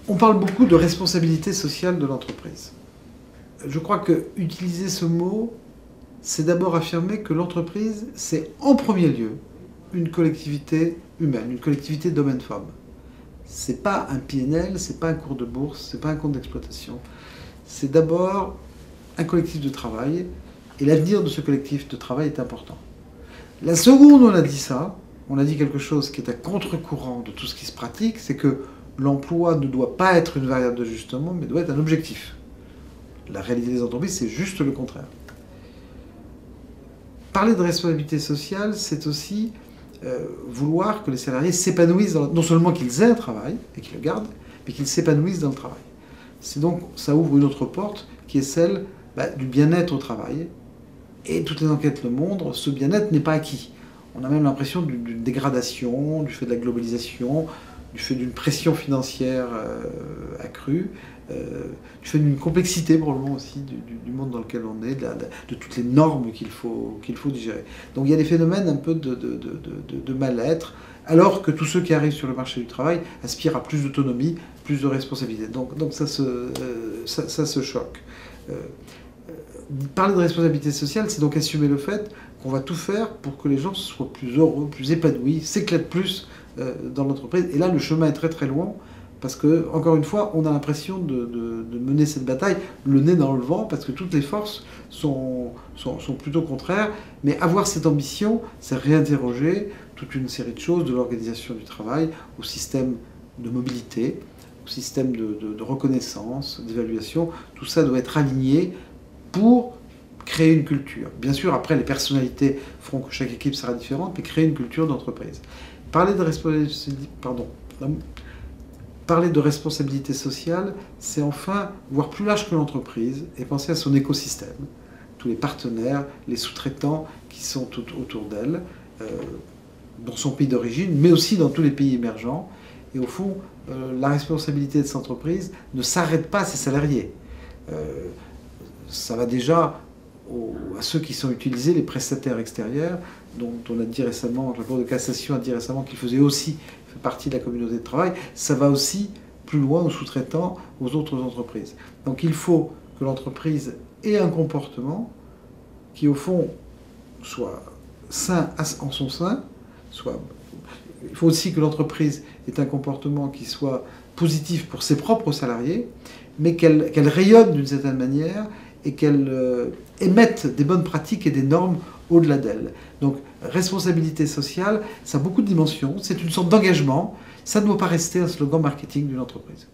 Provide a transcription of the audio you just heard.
On parle beaucoup de responsabilité sociale de l'entreprise. Je crois que utiliser ce mot, c'est d'abord affirmer que l'entreprise, c'est en premier lieu une collectivité humaine, une collectivité d'hommes-femmes. C'est pas un PNL, c'est pas un cours de bourse, c'est pas un compte d'exploitation. C'est d'abord un collectif de travail, et l'avenir de ce collectif de travail est important. La seconde, on a dit ça, on a dit quelque chose qui est à contre-courant de tout ce qui se pratique, c'est que l'emploi ne doit pas être une variable d'ajustement, mais doit être un objectif. La réalité des entreprises, c'est juste le contraire. Parler de responsabilité sociale, c'est aussi vouloir que les salariés s'épanouissent, non seulement qu'ils aient un travail et qu'ils le gardent, mais qu'ils s'épanouissent dans le travail. C'est donc, ça ouvre une autre porte, qui est celle du bien-être au travail. Et toutes les enquêtes le montrent, ce bien-être n'est pas acquis. On a même l'impression d'une dégradation, du fait de la globalisation, du fait d'une pression financière accrue, du fait d'une complexité probablement aussi du monde dans lequel on est, de toutes les normes qu'il faut digérer. Donc il y a des phénomènes un peu de mal-être, alors que tous ceux qui arrivent sur le marché du travail aspirent à plus d'autonomie, plus de responsabilité. Donc ça se choque. Parler de responsabilité sociale, c'est donc assumer le fait qu'on va tout faire pour que les gens soient plus heureux, plus épanouis, s'éclatent plus dans l'entreprise. Et là, le chemin est très très loin, parce que, encore une fois, on a l'impression de mener cette bataille le nez dans le vent, parce que toutes les forces sont plutôt contraires. Mais avoir cette ambition, c'est réinterroger toute une série de choses, de l'organisation du travail, au système de mobilité, au système de reconnaissance, d'évaluation. Tout ça doit être aligné pour créer une culture. Bien sûr, après, les personnalités feront que chaque équipe sera différente, mais créer une culture d'entreprise. Parler de responsabilité sociale, c'est enfin voir plus large que l'entreprise et penser à son écosystème. Tous les partenaires, les sous-traitants qui sont autour d'elle, dans son pays d'origine, mais aussi dans tous les pays émergents. Et au fond, la responsabilité de cette entreprise ne s'arrête pas à ses salariés. Ça va déjà à ceux qui sont utilisés, les prestataires extérieurs, dont on a dit récemment, la Cour de cassation a dit récemment qu'ils faisaient aussi partie de la communauté de travail. Ça va aussi plus loin aux sous-traitants, aux autres entreprises. Donc il faut que l'entreprise ait un comportement qui, au fond, soit sain en son sein. Il faut aussi que l'entreprise ait un comportement qui soit positif pour ses propres salariés, mais qu'elle rayonne d'une certaine manière et qu'elle émette des bonnes pratiques et des normes au-delà d'elle. Donc, responsabilité sociale, ça a beaucoup de dimensions, c'est une sorte d'engagement, ça ne doit pas rester un slogan marketing d'une entreprise.